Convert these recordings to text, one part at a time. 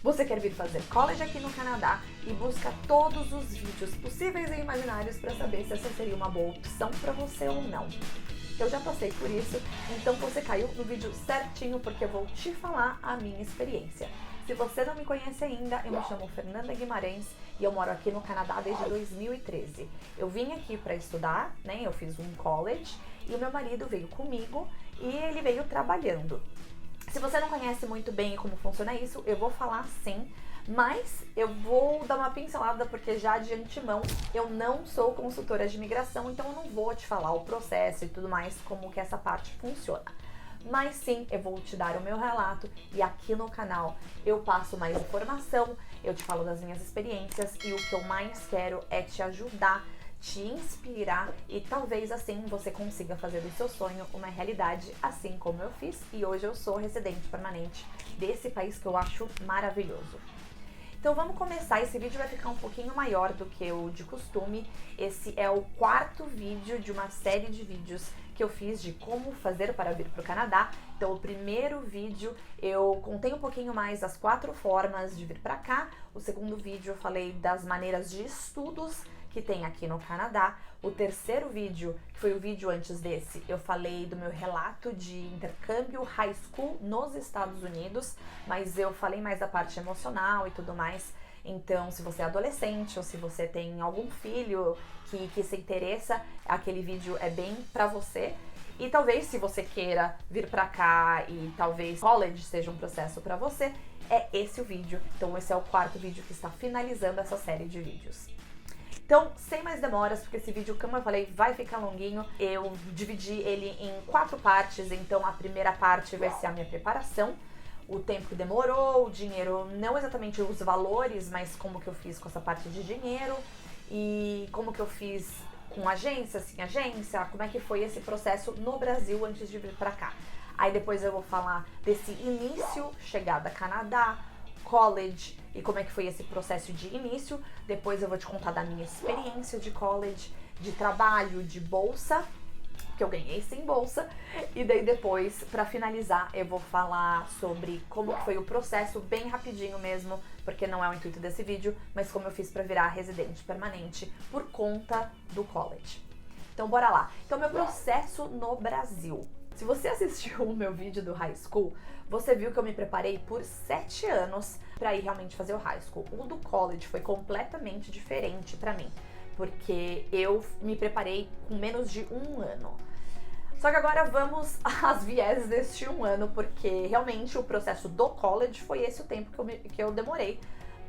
Você quer vir fazer college aqui no Canadá e busca todos os vídeos possíveis e imaginários para saber se essa seria uma boa opção para você ou não. Eu já passei por isso, então você caiu no vídeo certinho porque eu vou te falar a minha experiência. Se você não me conhece ainda, eu me chamo Fernanda Guimarães e eu moro aqui no Canadá desde 2013. Eu vim aqui para estudar, né? Eu fiz um college e o meu marido veio comigo e ele veio trabalhando. Se você não conhece muito bem como funciona isso, eu vou falar sim, mas eu vou dar uma pincelada porque já de antemão eu não sou consultora de imigração, então eu não vou te falar o processo e tudo mais, como que essa parte funciona. Mas sim, eu vou te dar o meu relato e aqui no canal eu passo mais informação, eu te falo das minhas experiências e o que eu mais quero é te ajudar, te inspirar e talvez assim você consiga fazer do seu sonho uma realidade, assim como eu fiz e hoje eu sou residente permanente desse país que eu acho maravilhoso. Então vamos começar, esse vídeo vai ficar um pouquinho maior do que o de costume, esse é o quarto vídeo de uma série de vídeos que eu fiz de como fazer para vir para o Canadá. Então o primeiro vídeo eu contei um pouquinho mais as 4 formas de vir para cá, o segundo vídeo eu falei das maneiras de estudos que tem aqui no Canadá. O terceiro vídeo, que foi o vídeo antes desse, eu falei do meu relato de intercâmbio high school nos Estados Unidos, mas eu falei mais da parte emocional e tudo mais. Então, se você é adolescente ou se você tem algum filho que se interessa, aquele vídeo é bem pra você. E talvez se você queira vir pra cá e talvez college seja um processo pra você, é esse o vídeo. Então esse é o quarto vídeo que está finalizando essa série de vídeos. Então, sem mais demoras, porque esse vídeo, como eu falei, vai ficar longuinho, eu dividi ele em 4 partes, então a primeira parte vai ser a minha preparação, o tempo que demorou, o dinheiro, não exatamente os valores, mas como que eu fiz com essa parte de dinheiro e como que eu fiz com agência, sem agência, como é que foi esse processo no Brasil antes de vir pra cá. Aí depois eu vou falar desse início, chegada a Canadá, college e como é que foi esse processo de início. Depois eu vou te contar da minha experiência de college, de trabalho, de bolsa, que eu ganhei sem bolsa. E daí depois, pra finalizar, eu vou falar sobre como que foi o processo, bem rapidinho mesmo, porque não é o intuito desse vídeo, mas como eu fiz pra virar residente permanente por conta do college. Então bora lá. Então meu processo no Brasil. Se você assistiu o meu vídeo do high school, você viu que eu me preparei por 7 anos para ir realmente fazer o high school. O do college foi completamente diferente para mim, porque eu me preparei com menos de 1 ano. Só que agora vamos às vieses deste 1 ano, porque realmente o processo do college foi esse o tempo que eu demorei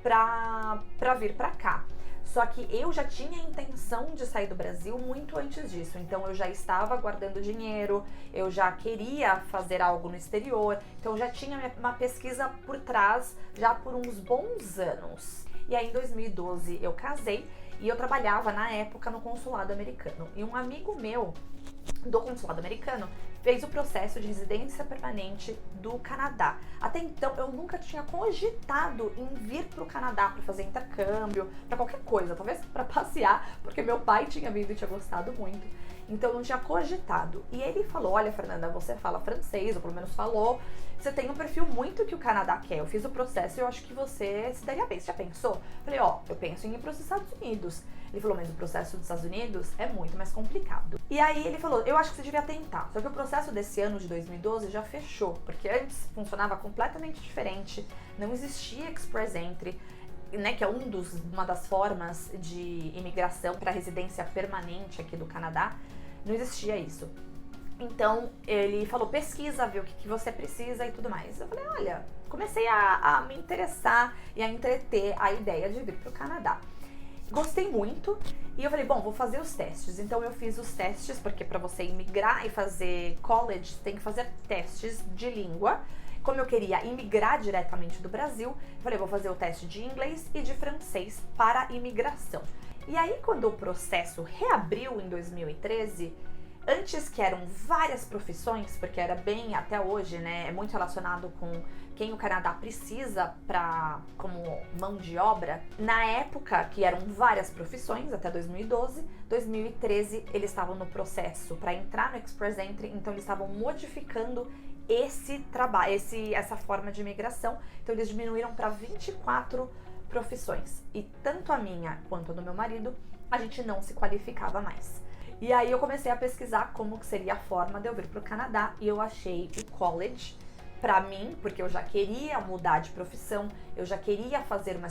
pra vir pra cá. Só que eu já tinha a intenção de sair do Brasil muito antes disso, então eu já estava guardando dinheiro, eu já queria fazer algo no exterior, então eu já tinha uma pesquisa por trás já por uns bons anos. E aí em 2012 eu casei e eu trabalhava na época no consulado americano. E um amigo meu do consulado americano fez o processo de residência permanente do Canadá. Até então eu nunca tinha cogitado em vir para o Canadá para fazer intercâmbio, para qualquer coisa, talvez para passear, porque meu pai tinha vindo e tinha gostado muito. Então eu não tinha cogitado. E ele falou: olha, Fernanda, você fala francês, ou pelo menos falou, você tem um perfil muito que o Canadá quer. Eu fiz o processo e eu acho que você se daria bem. Você já pensou? Falei: ó, eu penso em ir para os Estados Unidos. Ele falou: mas o processo dos Estados Unidos é muito mais complicado. E aí ele falou: eu acho que você devia tentar. Só que o processo desse ano de 2012 já fechou, porque antes funcionava completamente diferente, não existia Express Entry, né, que é uma das formas de imigração para residência permanente aqui do Canadá. Não existia isso. Então ele falou: pesquisa, vê o que você precisa e tudo mais. Eu falei: olha, comecei a me interessar e a entreter a ideia de vir para o Canadá. Gostei muito e eu falei: bom, vou fazer os testes. Então eu fiz os testes, porque para você imigrar e fazer college tem que fazer testes de língua. Como eu queria imigrar diretamente do Brasil, eu falei: vou fazer o teste de inglês e de francês para imigração. E aí quando o processo reabriu em 2013, antes que eram várias profissões, porque era bem, até hoje, né, é muito relacionado com quem o Canadá precisa como mão de obra. Na época, que eram várias profissões, até 2012, 2013 eles estavam no processo para entrar no Express Entry, então eles estavam modificando esse trabalho, essa forma de imigração. Então eles diminuíram para 24 profissões. E tanto a minha quanto a do meu marido, a gente não se qualificava mais. E aí eu comecei a pesquisar como que seria a forma de eu vir pro Canadá e eu achei o college pra mim, porque eu já queria mudar de profissão, eu já queria fazer uma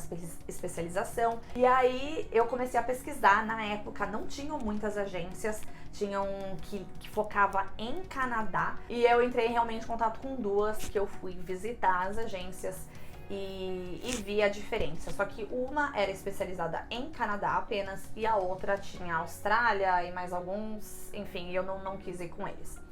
especialização. E aí eu comecei a pesquisar. Na época não tinham muitas agências, tinham que focava em Canadá. E eu entrei realmente em contato com duas, que eu fui visitar as agências e vi a diferença. Só que uma era especializada em Canadá apenas e a outra tinha Austrália e mais alguns, enfim, eu não quis ir com eles.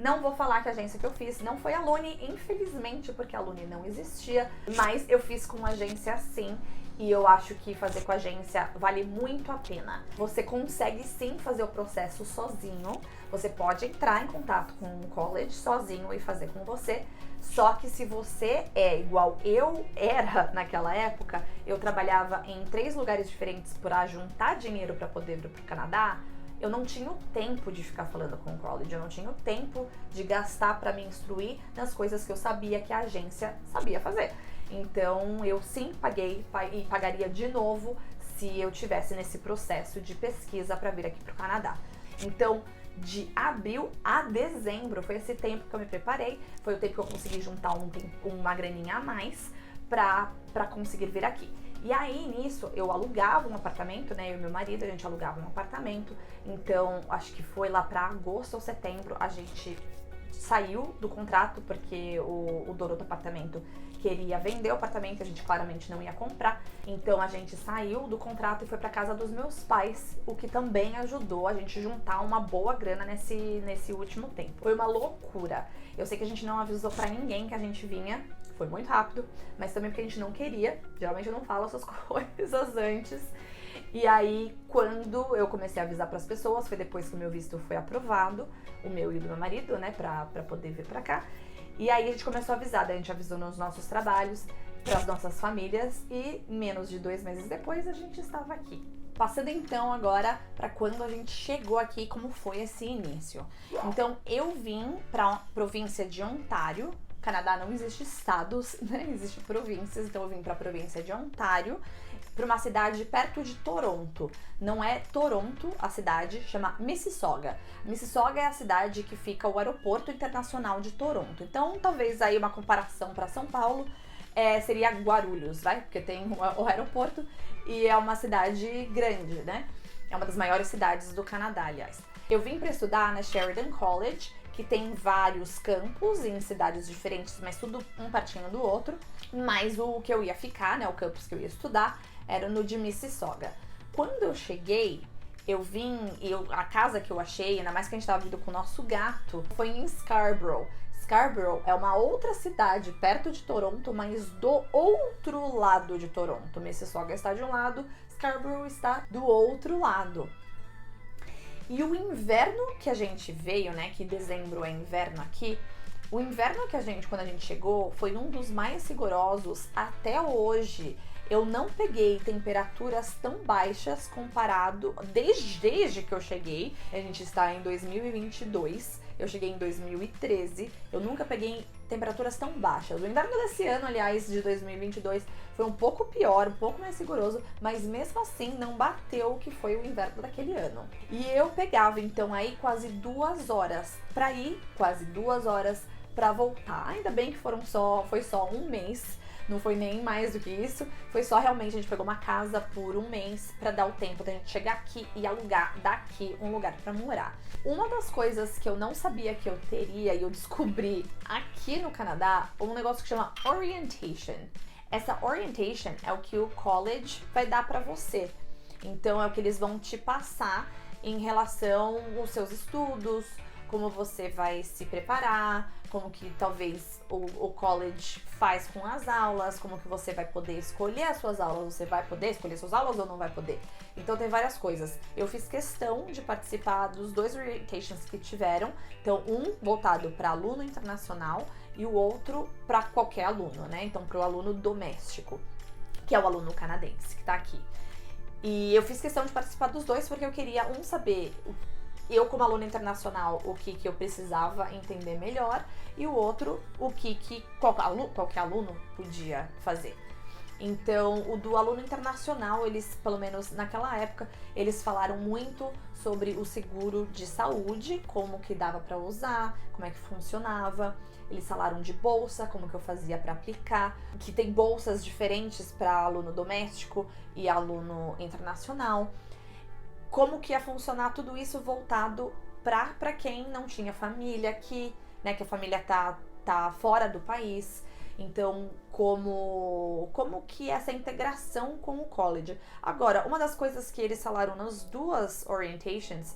Não vou falar que a agência que eu fiz não foi a Lune, infelizmente, porque a Lune não existia, mas eu fiz com uma agência sim, e eu acho que fazer com a agência vale muito a pena. Você consegue sim fazer o processo sozinho, você pode entrar em contato com um college sozinho e fazer com você, só que se você é igual eu era naquela época, eu trabalhava em 3 lugares diferentes para juntar dinheiro para poder ir pro Canadá, eu não tinha o tempo de ficar falando com o college, eu não tinha o tempo de gastar para me instruir nas coisas que eu sabia que a agência sabia fazer. Então eu sim paguei e pagaria de novo se eu tivesse nesse processo de pesquisa para vir aqui pro Canadá. Então, de abril a dezembro, foi esse tempo que eu me preparei, foi o tempo que eu consegui juntar uma graninha a mais pra conseguir vir aqui. E aí, nisso, eu alugava um apartamento, né, eu e meu marido, a gente alugava um apartamento, então, acho que foi lá pra agosto ou setembro, a gente saiu do contrato, porque o dono do apartamento queria vender o apartamento, a gente claramente não ia comprar, então a gente saiu do contrato e foi pra casa dos meus pais, o que também ajudou a gente juntar uma boa grana nesse último tempo. Foi uma loucura. Eu sei que a gente não avisou pra ninguém que a gente vinha, foi muito rápido, mas também porque a gente não queria, geralmente eu não falo essas coisas antes. E aí, quando eu comecei a avisar pras pessoas, foi depois que o meu visto foi aprovado, o meu e o do meu marido, né, pra poder vir pra cá. E aí a gente começou a avisar, daí a gente avisou nos nossos trabalhos, pras nossas famílias, e menos de 2 meses depois a gente estava aqui. Passando então agora para quando a gente chegou aqui, como foi esse início. Então eu vim pra província de Ontário. Canadá não existe estados, né? Existe províncias, então eu vim para a província de Ontário, para uma cidade perto de Toronto. Não é Toronto a cidade, chama Mississauga. Mississauga é a cidade que fica o aeroporto internacional de Toronto. Então, talvez aí uma comparação para São Paulo seria Guarulhos, vai? Porque tem o aeroporto e é uma cidade grande, né? É uma das maiores cidades do Canadá, aliás. Eu vim para estudar na Sheridan College, que tem vários campos em cidades diferentes, mas tudo um pertinho do outro. Mas o que eu ia ficar, né, o campus que eu ia estudar, era no de Mississauga. Quando eu cheguei, eu vim, a casa que eu achei, ainda mais que a gente tava vindo com o nosso gato, foi em Scarborough. Scarborough é uma outra cidade perto de Toronto, mas do outro lado de Toronto. Mississauga está de um lado, Scarborough está do outro lado. E o inverno que a gente veio, né, que dezembro é inverno aqui, o inverno que quando a gente chegou, foi um dos mais rigorosos até hoje. Eu não peguei temperaturas tão baixas comparado, desde que eu cheguei, a gente está em 2022, eu cheguei em 2013, eu nunca peguei temperaturas tão baixas. O inverno desse ano, aliás, de 2022, foi um pouco pior, um pouco mais rigoroso, mas mesmo assim não bateu o que foi o inverno daquele ano. E eu pegava então aí quase 2 horas pra ir, quase 2 horas pra voltar. Ainda bem que foi só um mês. Não foi nem mais do que isso, foi só realmente a gente pegou uma casa por um mês pra dar o tempo da gente chegar aqui e alugar daqui um lugar pra morar. Uma das coisas que eu não sabia que eu teria e eu descobri aqui no Canadá, um negócio que chama orientation. Essa orientation é o que o college vai dar pra você. Então é o que eles vão te passar em relação aos seus estudos, como você vai se preparar, como que talvez o college faz com as aulas, como que você vai poder escolher as suas aulas, você vai poder escolher suas aulas ou não vai poder. Então tem várias coisas. Eu fiz questão de participar dos 2 orientations que tiveram, então um voltado para aluno internacional e o outro para qualquer aluno, né? Então para o aluno doméstico, que é o aluno canadense que tá aqui. E eu fiz questão de participar dos 2 porque eu queria saber eu como aluna internacional, o que eu precisava entender melhor, e o outro, qualquer aluno podia fazer. Então, o do aluno internacional, eles, pelo menos naquela época, eles falaram muito sobre o seguro de saúde, como que dava para usar, como é que funcionava. Eles falaram de bolsa, como que eu fazia para aplicar, que tem bolsas diferentes para aluno doméstico e aluno internacional. Como que ia funcionar tudo isso voltado para quem não tinha família aqui, né, que a família tá fora do país. Então, como que essa integração com o college. Agora, uma das coisas que eles falaram nas duas orientations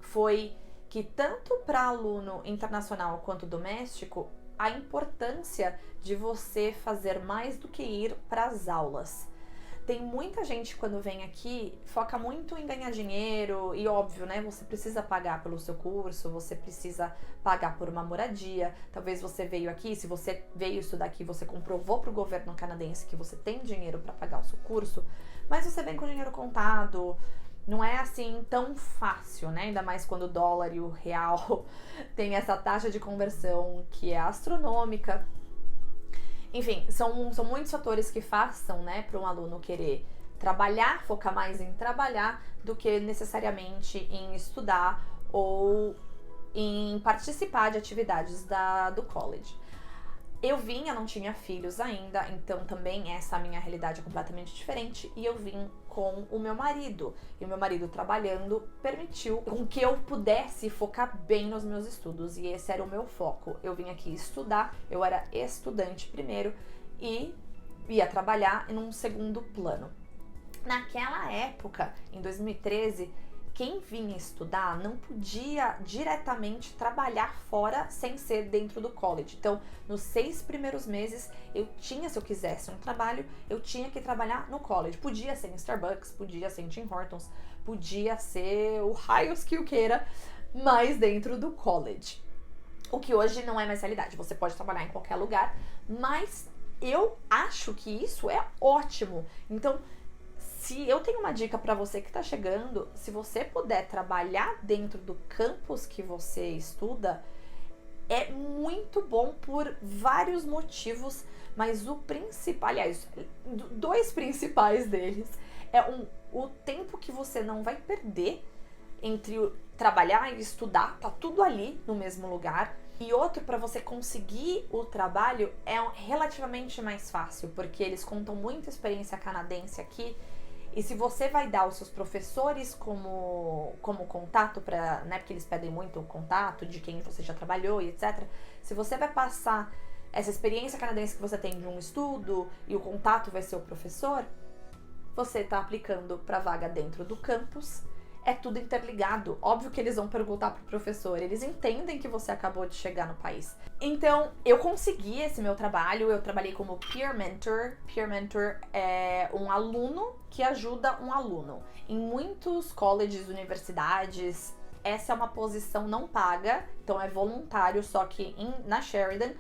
foi que tanto para aluno internacional quanto doméstico, a importância de você fazer mais do que ir para as aulas. Tem muita gente quando vem aqui, foca muito em ganhar dinheiro e óbvio, né? Você precisa pagar pelo seu curso, você precisa pagar por uma moradia. Talvez você veio aqui, se você veio estudar aqui, você comprovou pro governo canadense que você tem dinheiro para pagar o seu curso, mas você vem com dinheiro contado. Não é assim tão fácil, né? Ainda mais quando o dólar e o real tem essa taxa de conversão que é astronômica. Enfim, são muitos fatores que façam, né, para um aluno querer trabalhar, focar mais em trabalhar do que necessariamente em estudar ou em participar de atividades do college. Eu não tinha filhos ainda, então também essa minha realidade é completamente diferente, e eu vim com o meu marido. E o meu marido trabalhando permitiu com que eu pudesse focar bem nos meus estudos, e esse era o meu foco. Eu vim aqui estudar, eu era estudante primeiro e ia trabalhar em um segundo plano. Naquela época, em 2013, quem vinha estudar não podia diretamente trabalhar fora sem ser dentro do college. Então, nos 6 primeiros meses, se eu quisesse um trabalho, eu tinha que trabalhar no college. Podia ser em Starbucks, podia ser em Tim Hortons, podia ser o raios que eu queira, mas dentro do college. O que hoje não é mais realidade. Você pode trabalhar em qualquer lugar, mas eu acho que isso é ótimo. Então, se eu tenho uma dica para você que está chegando, se você puder trabalhar dentro do campus que você estuda, é muito bom por vários motivos, mas o principal, aliás, 2 principais deles é o tempo que você não vai perder entre trabalhar e estudar, tá tudo ali no mesmo lugar. E outro, para você conseguir o trabalho é relativamente mais fácil, porque eles contam muita experiência canadense aqui. E se você vai dar os seus professores como contato, né, porque eles pedem muito o contato de quem você já trabalhou e etc. Se você vai passar essa experiência canadense que você tem de um estudo e o contato vai ser o professor, você está aplicando para vaga dentro do campus. É tudo interligado. Óbvio que eles vão perguntar pro professor. Eles entendem que você acabou de chegar no país. Então, eu consegui esse meu trabalho. Eu trabalhei como peer mentor. Peer mentor é um aluno que ajuda um aluno. Em muitos colleges, universidades, essa é uma posição não paga. Então, é voluntário, só que na Sheridan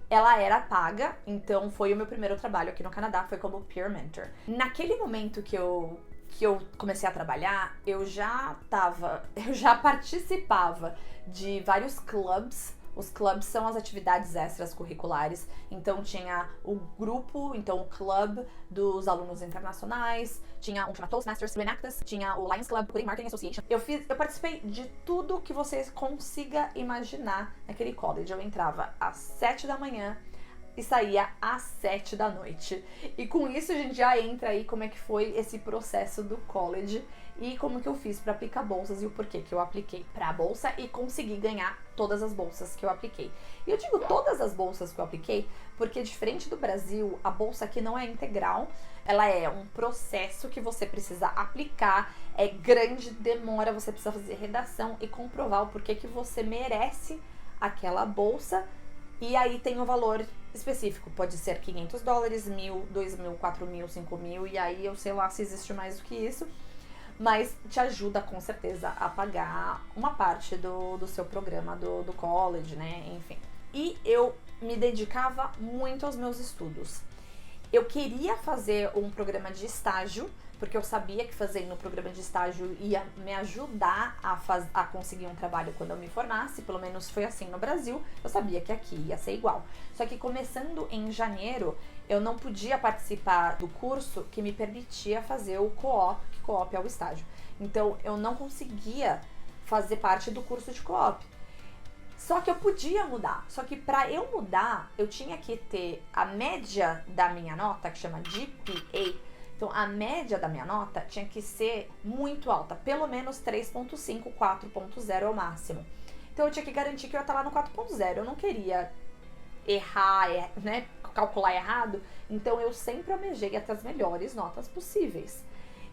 ela era paga. Então, foi o meu primeiro trabalho aqui no Canadá. Foi como peer mentor. Naquele momento que eu comecei a trabalhar, eu já participava de vários clubs. Os clubs são as atividades extras curriculares. Então tinha o grupo, então o club dos alunos internacionais, tinha um chamado Toastmasters, Reenactus, tinha o Lions Club, Pudding Marketing Association. Eu participei de tudo que você consiga imaginar naquele college. Eu entrava às 7 da manhã e saía às 7 da noite. E com isso a gente já entra aí como é que foi esse processo do college e como que eu fiz para aplicar bolsas e o porquê que eu apliquei para a bolsa e consegui ganhar todas as bolsas que eu apliquei. E eu digo todas as bolsas que eu apliquei porque, diferente do Brasil, a bolsa aqui não é integral. Ela é um processo que você precisa aplicar, é grande, demora, você precisa fazer redação e comprovar o porquê que você merece aquela bolsa. E aí tem o valor específico, pode ser $500, $1,000, $2,000, $4,000, $5,000, e aí eu sei lá se existe mais do que isso, mas te ajuda com certeza a pagar uma parte do seu programa do college, né, enfim. E eu me dedicava muito aos meus estudos. Eu queria fazer um programa de estágio, porque eu sabia que fazendo um programa de estágio ia me ajudar a conseguir um trabalho quando eu me formasse, pelo menos foi assim no Brasil, eu sabia que aqui ia ser igual. Só que começando em janeiro, eu não podia participar do curso que me permitia fazer o co-op, que co-op é o estágio. Então eu não conseguia fazer parte do curso de co-op. Só que eu podia mudar. Só que para eu mudar, eu tinha que ter a média da minha nota, que chama GPA. Então, a média da minha nota tinha que ser muito alta. Pelo menos 3.5, 4.0 é o máximo. Então, eu tinha que garantir que eu ia estar lá no 4.0. Eu não queria errar, né, calcular errado. Então, eu sempre almejei até as melhores notas possíveis.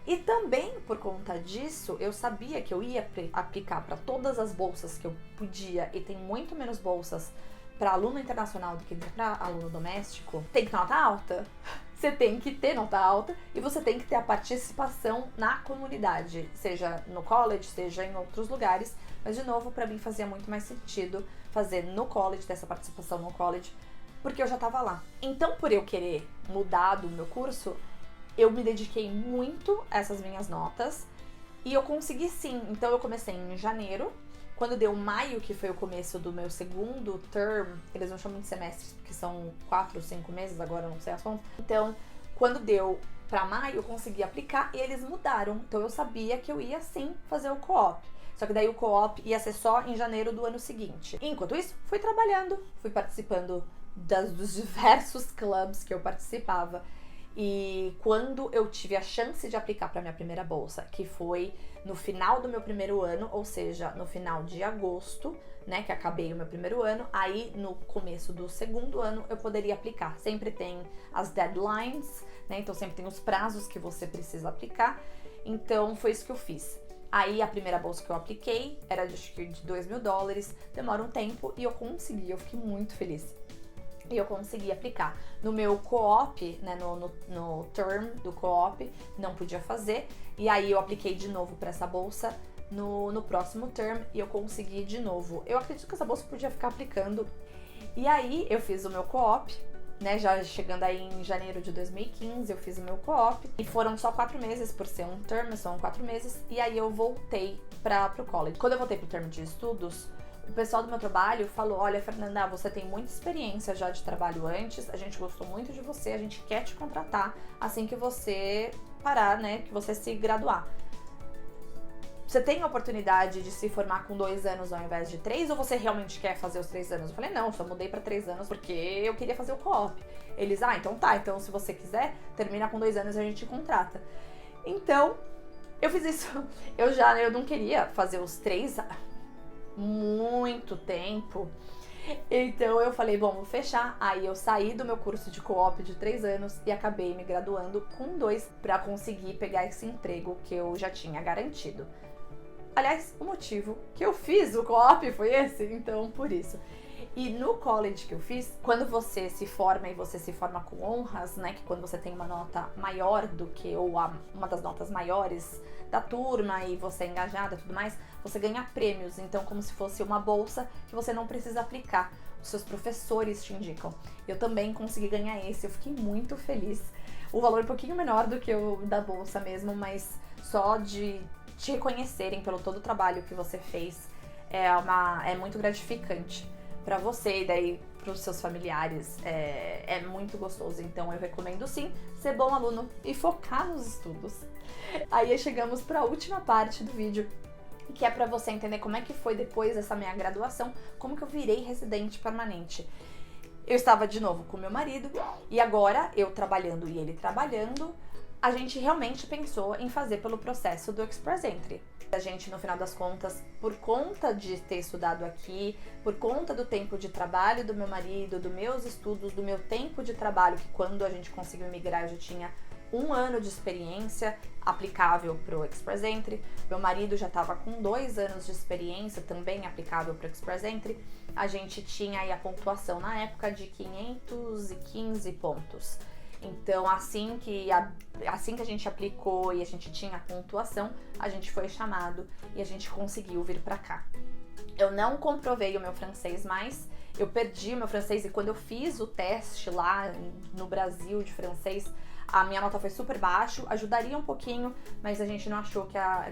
E também, por conta disso, eu sabia que eu ia aplicar para todas as bolsas que eu podia, e tem muito menos bolsas para aluno internacional do que para aluno doméstico. Tem que ter nota alta, você tem que ter nota alta e você tem que ter a participação na comunidade, seja no college, seja em outros lugares. Mas, de novo, para mim fazia muito mais sentido fazer no college, dessa participação no college, porque eu já estava lá. Então, por eu querer mudar do meu curso, eu me dediquei muito a essas minhas notas e eu consegui sim. Então eu comecei em janeiro, quando deu maio, que foi o começo do meu segundo term, eles não chamam de semestres, porque são 4 ou 5 meses, agora eu não sei as contas. Então, quando deu pra maio, eu consegui aplicar e eles mudaram. Então eu sabia que eu ia sim fazer o co-op. Só que daí o co-op ia ser só em janeiro do ano seguinte. Enquanto isso, fui trabalhando, fui participando dos diversos clubes que eu participava. E quando eu tive a chance de aplicar para minha primeira bolsa, que foi no final do meu primeiro ano, ou seja, no final de agosto, né, que acabei o meu primeiro ano, aí no começo do segundo ano eu poderia aplicar. Sempre tem as deadlines, né, então sempre tem os prazos que você precisa aplicar. Então foi isso que eu fiz. Aí a primeira bolsa que eu apliquei era de $2.000, demora um tempo e eu consegui, eu fiquei muito feliz. E eu consegui aplicar. No meu co-op, né, no term do co-op, não podia fazer. E aí eu apliquei de novo para essa bolsa no próximo term e eu consegui de novo. Eu acredito que essa bolsa podia ficar aplicando. E aí eu fiz o meu co-op, né, já chegando aí em janeiro de 2015, eu fiz o meu co-op. E foram só 4 meses, por ser um term, são 4 meses. E aí eu voltei pro college. Quando eu voltei pro term de estudos, o pessoal do meu trabalho falou: olha, Fernanda, você tem muita experiência já de trabalho antes, a gente gostou muito de você, a gente quer te contratar assim que você parar, né, que você se graduar. Você tem a oportunidade de se formar com 2 anos ao invés de 3, ou você realmente quer fazer os 3 anos? Eu falei: não, só mudei pra 3 anos porque eu queria fazer o co-op. Eles: então tá, então se você quiser, termina com 2 anos e a gente te contrata. Então, eu fiz isso. Eu não queria fazer os 3 muito tempo. Então eu falei: bom, vou fechar. Aí eu saí do meu curso de co-op de 3 anos e acabei me graduando com 2 para conseguir pegar esse emprego que eu já tinha garantido. Aliás, o motivo que eu fiz o co-op foi esse, então por isso. E no college que eu fiz, quando você se forma e você se forma com honras, né, que quando você tem uma nota maior do que, ou uma das notas maiores da turma e você é engajada e tudo mais, você ganha prêmios, então como se fosse uma bolsa que você não precisa aplicar, os seus professores te indicam. Eu também consegui ganhar esse, eu fiquei muito feliz. O valor é um pouquinho menor do que o da bolsa mesmo, mas só de te reconhecerem pelo todo o trabalho que você fez é muito gratificante pra você e daí pros seus familiares, é muito gostoso. Então eu recomendo sim ser bom aluno e focar nos estudos. Aí chegamos pra última parte do vídeo, que é pra você entender como é que foi depois dessa minha graduação, como que eu virei residente permanente. Eu estava de novo com meu marido e agora eu trabalhando e ele trabalhando, a gente realmente pensou em fazer pelo processo do Express Entry. A gente, no final das contas, por conta de ter estudado aqui, por conta do tempo de trabalho do meu marido, dos meus estudos, do meu tempo de trabalho, que quando a gente conseguiu migrar eu já tinha 1 ano de experiência aplicável para o Express Entry. Meu marido já estava com 2 anos de experiência também aplicável para o Express Entry. A gente tinha aí a pontuação na época de 515 pontos. Então, assim que a gente aplicou e a gente tinha a pontuação, a gente foi chamado e a gente conseguiu vir pra cá. Eu não comprovei o meu francês mais, Eu perdi meu francês e quando eu fiz o teste lá no Brasil de francês, a minha nota foi super baixo, ajudaria um pouquinho, mas a gente não achou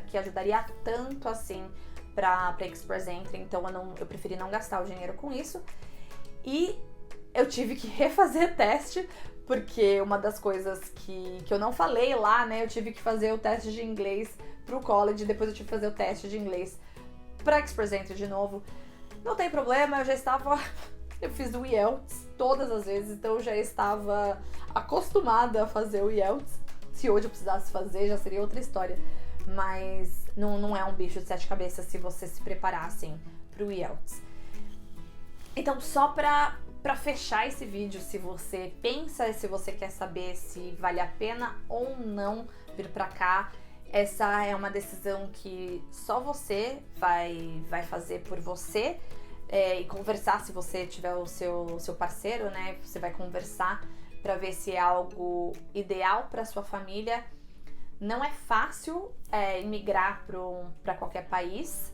que ajudaria tanto assim pra Express Entry, então eu preferi não gastar o dinheiro com isso. E eu tive que refazer teste, porque uma das coisas que eu não falei lá, né, eu tive que fazer o teste de inglês pro college, depois eu tive que fazer o teste de inglês pra Express Entry de novo. Não tem problema, eu já estava... Eu fiz o IELTS todas as vezes, então eu já estava acostumada a fazer o IELTS. Se hoje eu precisasse fazer, já seria outra história. Mas não é um bicho de 7 cabeças se você se preparar, assim, pro IELTS. Então, só pra fechar esse vídeo, se você pensa, se você quer saber se vale a pena ou não vir pra cá, essa é uma decisão que só você vai fazer por você. E conversar, se você tiver o seu parceiro, né? Você vai conversar para ver se é algo ideal para sua família. Não é fácil imigrar para qualquer país.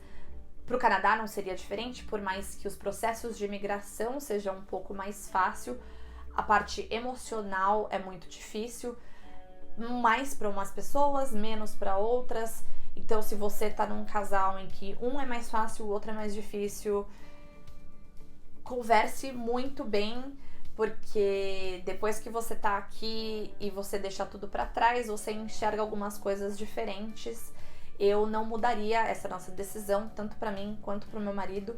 Para o Canadá não seria diferente, por mais que os processos de imigração sejam um pouco mais fácil. A parte emocional é muito difícil, mais para umas pessoas, menos para outras. Então, se você tá num casal em que um é mais fácil, o outro é mais difícil, converse muito bem, porque depois que você tá aqui e você deixa tudo pra trás, você enxerga algumas coisas diferentes. Eu não mudaria essa nossa decisão, tanto pra mim quanto pro meu marido.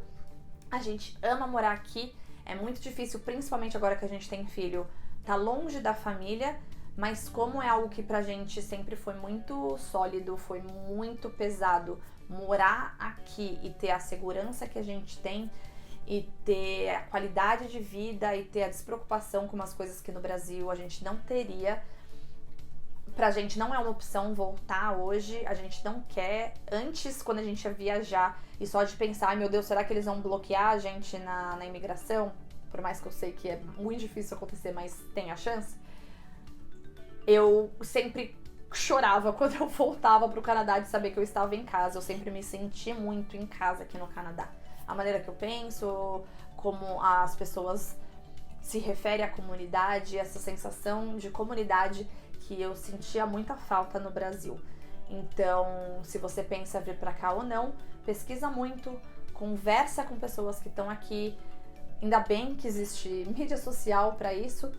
A gente ama morar aqui, é muito difícil, principalmente agora que a gente tem filho, tá longe da família, mas como é algo que pra gente sempre foi muito sólido, foi muito pesado, morar aqui e ter a segurança que a gente tem, e ter a qualidade de vida e ter a despreocupação com umas coisas que no Brasil a gente não teria. Pra gente não é uma opção voltar hoje, a gente não quer. Antes, quando a gente ia viajar e só de pensar, ai meu Deus, será que eles vão bloquear a gente na imigração? Por mais que eu sei que é muito difícil acontecer, mas tem a chance. Eu sempre chorava quando eu voltava pro Canadá de saber que eu estava em casa. Eu sempre me senti muito em casa aqui no Canadá. A maneira que eu penso, como as pessoas se referem à comunidade, essa sensação de comunidade que eu sentia muita falta no Brasil. Então, se você pensa vir pra cá ou não, pesquisa muito, conversa com pessoas que estão aqui. Ainda bem que existe mídia social para isso.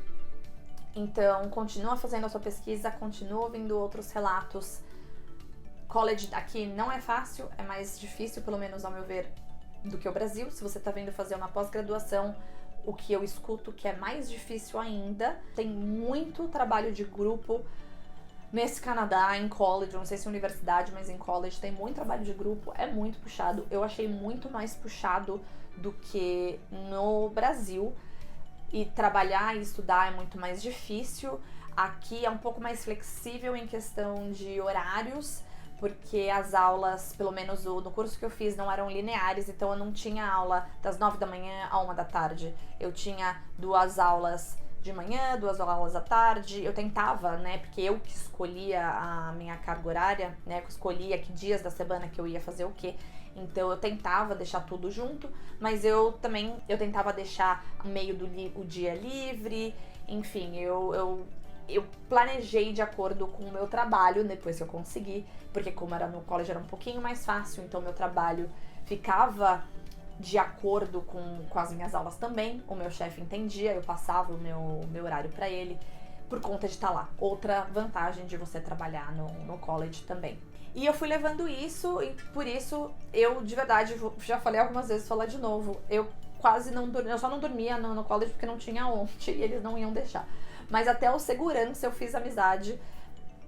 Então, continua fazendo a sua pesquisa, continua ouvindo outros relatos. College aqui não é fácil, é mais difícil, pelo menos ao meu ver, do que o Brasil. Se você tá vindo fazer uma pós-graduação, o que eu escuto que é mais difícil ainda. Tem muito trabalho de grupo nesse Canadá, em college, não sei se é universidade, mas em college tem muito trabalho de grupo, é muito puxado. Eu achei muito mais puxado do que no Brasil. E trabalhar e estudar é muito mais difícil. Aqui é um pouco mais flexível em questão de horários, porque as aulas, pelo menos no curso que eu fiz, não eram lineares, então eu não tinha aula das 9 da manhã a 1 da tarde. Eu tinha 2 aulas de manhã, 2 aulas à tarde. Eu tentava, né, porque eu que escolhia a minha carga horária, né, que escolhia que dias da semana que eu ia fazer o quê. Então eu tentava deixar tudo junto, mas eu tentava deixar meio o dia livre. Enfim, eu planejei de acordo com o meu trabalho, depois que eu consegui, porque como era no college era um pouquinho mais fácil, então meu trabalho ficava de acordo com as minhas aulas também. O meu chefe entendia, eu passava o meu horário pra ele, por conta de estar lá. Outra vantagem de você trabalhar no college também. E eu fui levando isso, e por isso eu, de verdade, já falei algumas vezes, vou falar de novo, eu quase não dormia, eu só não dormia no college porque não tinha onde e eles não iam deixar. Mas até o segurança eu fiz amizade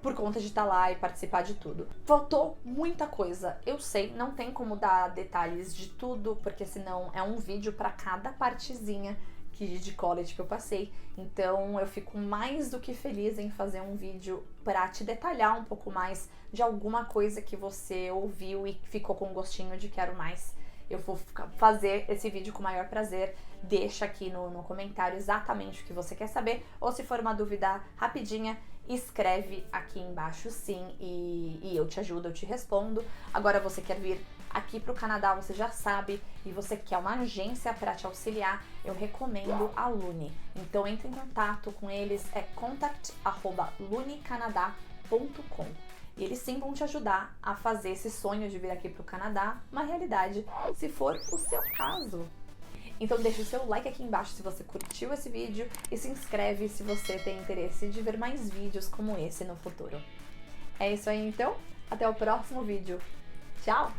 por conta de estar lá e participar de tudo. Faltou muita coisa, eu sei, não tem como dar detalhes de tudo, porque senão é um vídeo pra cada partezinha de college que eu passei. Então eu fico mais do que feliz em fazer um vídeo pra te detalhar um pouco mais de alguma coisa que você ouviu e ficou com gostinho de quero mais. Eu vou fazer esse vídeo com o maior prazer. Deixa aqui no comentário exatamente o que você quer saber, ou se for uma dúvida rapidinha, escreve aqui embaixo sim, e eu te ajudo, eu te respondo. Agora você quer vir aqui para o Canadá você já sabe e você quer uma agência para te auxiliar, eu recomendo a Luni. Então entre em contato com eles, é contact@lunicanada.com. E eles sim vão te ajudar a fazer esse sonho de vir aqui para o Canadá uma realidade, se for o seu caso. Então deixa o seu like aqui embaixo se você curtiu esse vídeo e se inscreve se você tem interesse de ver mais vídeos como esse no futuro. É isso aí então, até o próximo vídeo. Tchau!